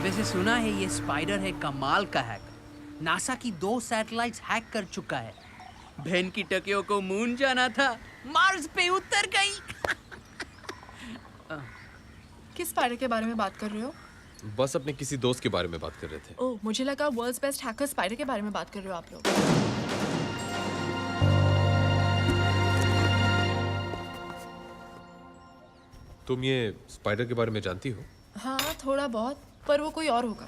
वैसे सुना है ये स्पाइडर है कमाल का हैकर। नासा की 2 सैटेलाइट्स हैक कर चुका है। बहन की टकियों को मून जाना था, मार्स पे उतर गई। किस स्पाइडर के बारे में बात कर रहे हो? बस अपने किसी दोस्त के बारे में बात कर रहे थे। ओह, मुझे लगा वर्ल्ड्स बेस्ट हैकर स्पाइडर के बारे में बात कर रहे हो आप लोग। तुम ये स्पाइडर के बारे में जानती हो? हाँ, थोड़ा बहुत, पर वो कोई और होगा।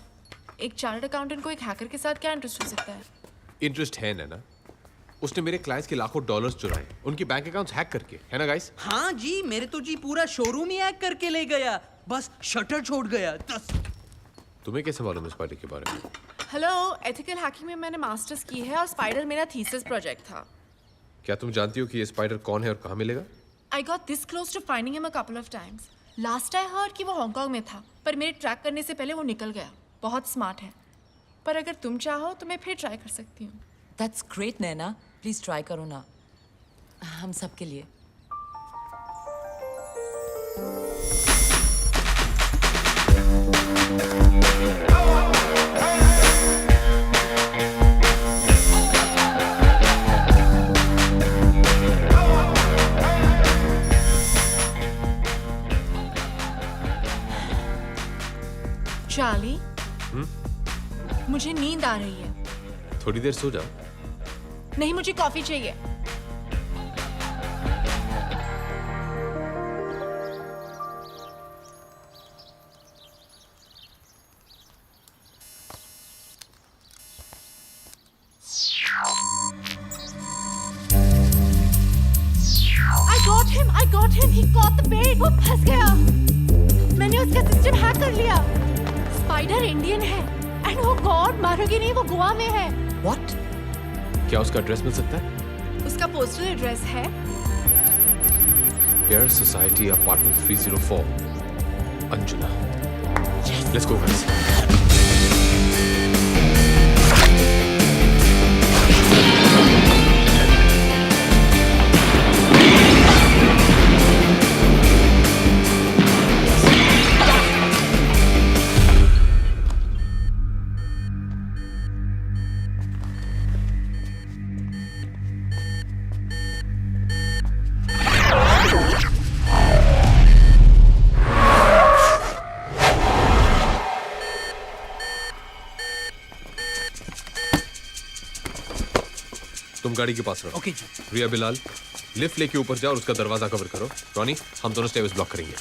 एक चार्टर्ड अकाउंटेंट को एक हैकर के साथ क्या इंटरेस्ट हो सकता है? इंटरेस्ट है ना? उसने मेरे क्लाइंट्स के लाखों डॉलर्स चुराए, उनकी बैंक अकाउंट्स हैक करके, है ना गाइस? हाँ जी, मेरे तो जी पूरा शोरूम ही हैक करके ले गया, बस शटर छोड़ गया। तुम्हें कैसे मालूम है स्पाइडर के बारे में? हेलो, एथिकल हैकिंग में मैंने मास्टर्स की है और स्पाइडर मेरा थीसिस प्रोजेक्ट था। क्या तुम जानती हो कि ये स्पाइडर कौन है और कहाँ मिलेगा? I got this close to finding him a couple of times. Last I heard कि वो हांगकांग में था, पर मेरे ट्रैक करने से पहले वो निकल गया। बहुत स्मार्ट है, पर अगर तुम चाहो तो मैं फिर ट्राई कर सकती हूँ। That's great, Naina. Please try करो ना, हम सब के लिए। चार्ली, मुझे नींद आ रही है। थोड़ी देर सो जाओ। नहीं, मुझे कॉफी चाहिए। I got him. He caught the bait. वो फंस गया। मैंने उसका सिस्टम हैक कर लिया। स्पाइडर इंडियन है, एंड वो गॉड मारोगी नहीं, वो गोवा में है। What? क्या उसका एड्रेस मिल सकता है? उसका पोस्टल एड्रेस है Air Society Apartment 304, Anjuna. Let's go, guys. तुम गाड़ी के पास रहो। ओके। रिया बिलाल, लिफ्ट लेके ऊपर जाओ और उसका दरवाजा कवर करो। रॉनी, हम दोनों स्टेयर्स ब्लॉक करेंगे।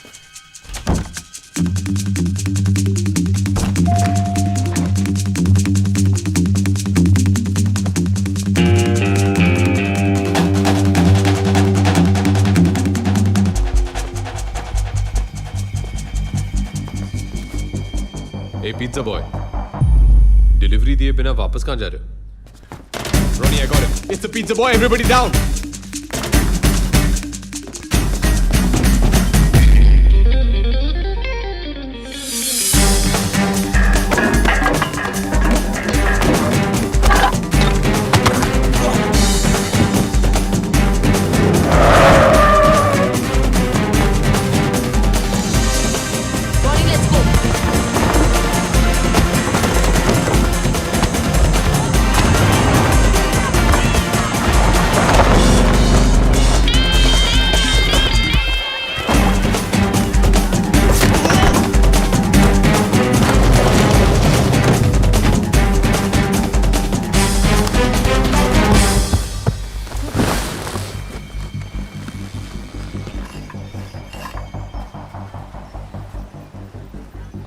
ए पिज्जा बॉय, डिलीवरी दिए बिना वापस कहाँ जा रहे हो? Ronnie, I got him. It's the pizza boy. Everybody down. Ronnie, let's go.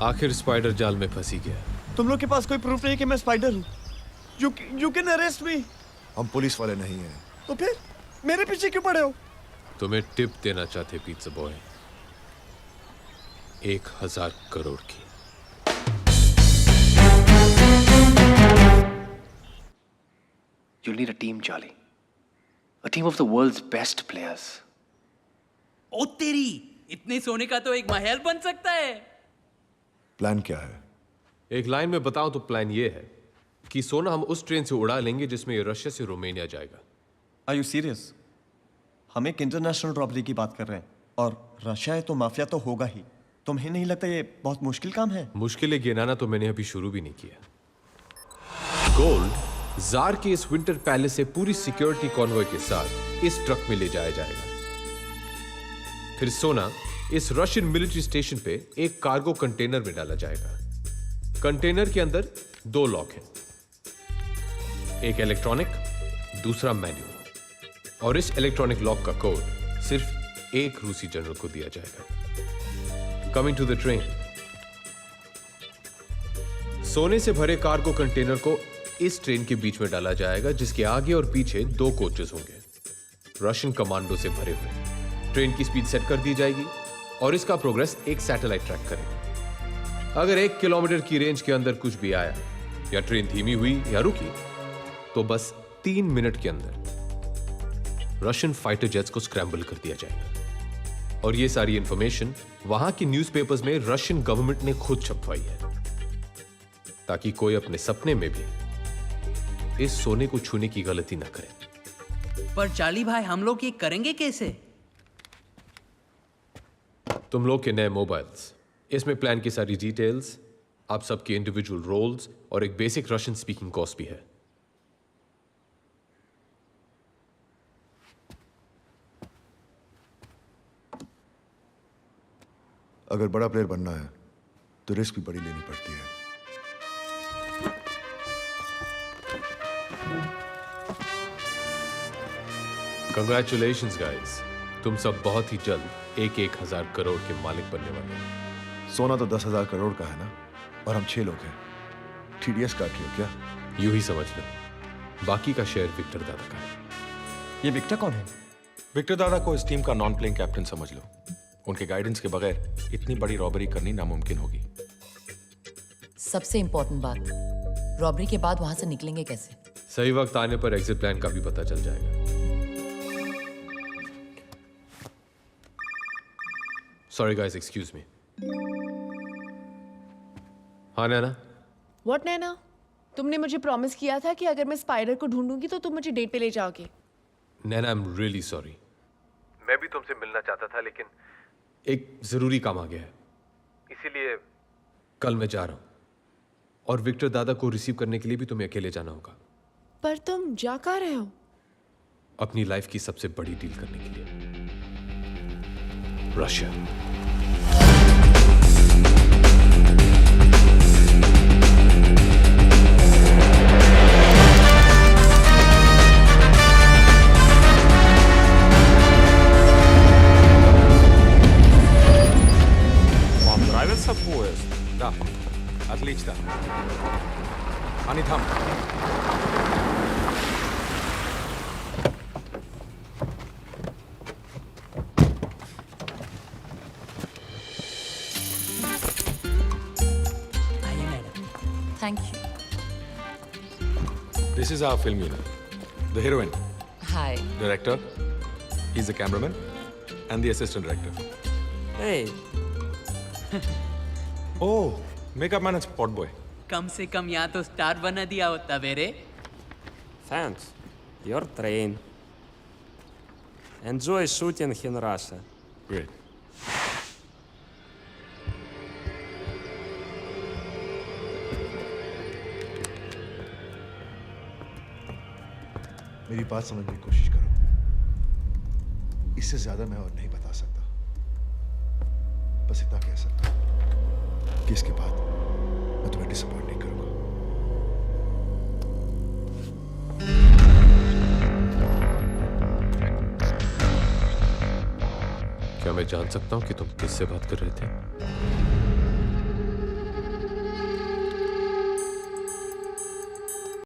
आखिर स्पाइडर जाल में फंसी गया। तुम लोग के पास कोई प्रूफ नहीं कि मैं स्पाइडर हूँ? You can arrest me. हम पुलिस वाले नहीं हैं। तो फिर मेरे पीछे क्यों पड़े हो? तुम्हें टिप देना चाहते पिज्जा बॉय, 1000 करोड़ की। You'll need a team, Charlie. A team of the world's best players. ओ तेरी, इतने सोने का तो एक महल बन सकता है। प्लान क्या है? एक लाइन में बताऊं तो प्लान ये है कि सोना हम उस ट्रेन से उड़ा लेंगे जिसमें ये रशिया से रोमानिया जाएगा। Are you serious? हम एक इंटरनेशनल रॉबरी की बात कर रहे हैं और रशिया है तो माफिया तो होगा ही। तुम्हें नहीं लगता ये बहुत मुश्किल काम है? मुश्किलें गिनाना तो मैंने अभी शुरू भी नहीं किया। गोल्ड जार के इस विंटर पैलेस से पूरी सिक्योरिटी कॉन्वॉय के साथ इस ट्रक में ले जाया जाएगा। फिर सोना इस रशियन मिलिट्री स्टेशन पे एक कार्गो कंटेनर में डाला जाएगा। कंटेनर के अंदर 2 लॉक हैं, एक इलेक्ट्रॉनिक, दूसरा मैनुअल। और इस इलेक्ट्रॉनिक लॉक का कोड सिर्फ एक रूसी जनरल को दिया जाएगा। Coming to the train. सोने से भरे कार्गो कंटेनर को इस ट्रेन के बीच में डाला जाएगा, जिसके आगे और पीछे 2 कोचेस होंगे रशियन कमांडो से भरे हुए। ट्रेन की स्पीड सेट कर दी जाएगी और इसका प्रोग्रेस एक सैटेलाइट ट्रैक करेगा। अगर 1 किलोमीटर की रेंज के अंदर कुछ भी आया या ट्रेन धीमी हुई या रुकी तो बस 3 मिनट के अंदर रशियन फाइटर जेट्स को स्क्रैम्बल कर दिया जाएगा। और ये सारी इंफॉर्मेशन वहां की न्यूज़पेपर्स में रशियन गवर्नमेंट ने खुद छपवाई है, ताकि कोई अपने सपने में भी इस सोने को छूने की गलती ना करे। पर चार्ली भाई, हम लोग ये करेंगे कैसे? तुम लोग के नए मोबाइल्स, इसमें प्लान की सारी डिटेल्स, आप सबके इंडिविजुअल रोल्स और एक बेसिक रशियन स्पीकिंग कोर्स भी है। अगर बड़ा प्लेयर बनना है तो रिस्क भी बड़ी लेनी पड़ती है। कंग्रेचुलेशंस गाइस, तुम सब बहुत ही जल्द 1,000 करोड़ के मालिक बनने वाले हैं। सोना तो 10,000 करोड़ का है ना, और हम 6 लोग हैं। TDS काट रही हो क्या? यूं ही समझ लो, बाकी का शेयर विक्टर दादा का है। ये विक्टर कौन है? विक्टर दादा को इस टीम का नॉन प्लेइंग कैप्टन समझ लो। उनके गाइडेंस के बगैर इतनी बड़ी रॉबरी करनी नामुमकिन होगी। सबसे इंपॉर्टेंट बात, रॉबरी के बाद वहां से निकलेंगे कैसे? सही वक्त आने पर एग्जिट प्लान का भी पता चल जाएगा। Sorry guys, excuse me. हाँ नैना? व्हाट नैना? तुमने मुझे प्रॉमिस किया था कि अगर मैं स्पाइडर को ढूंढूंगी तो तुम मुझे डेट पे ले जाओगे। नैना, आई एम रियली सॉरी। मैं भी तुमसे मिलना चाहता था, लेकिन एक जरूरी काम आ गया है, इसीलिए कल मैं जा रहा हूं। और विक्टर दादा को रिसीव करने के लिए भी तुम्हें अकेले जाना होगा। पर तुम जा कहाँ रहे हो? अपनी लाइफ की सबसे बड़ी डील करने के लिए, रशिया। Nравится поезд? Да. Отлично. Они там. आइए madam. Thank you. This is our film unit. The heroine, hi. director, he's the cameraman, and the assistant director. Hey, Oh, makeup man and spot boy. कम से कम यहाँ तो स्टार बना दिया होता मेरे। Thanks. Your train. Enjoy shooting in Russia. Great. मेरी बात समझने की कोशिश करो। इससे ज्यादा मैं और नहीं बता सकता। बस इतना कह सकता हूं कि इसके बाद मैं तुम्हें डिसअपॉइंट नहीं करूंगा। क्या मैं जान सकता हूं कि तुम किससे बात कर रहे थे?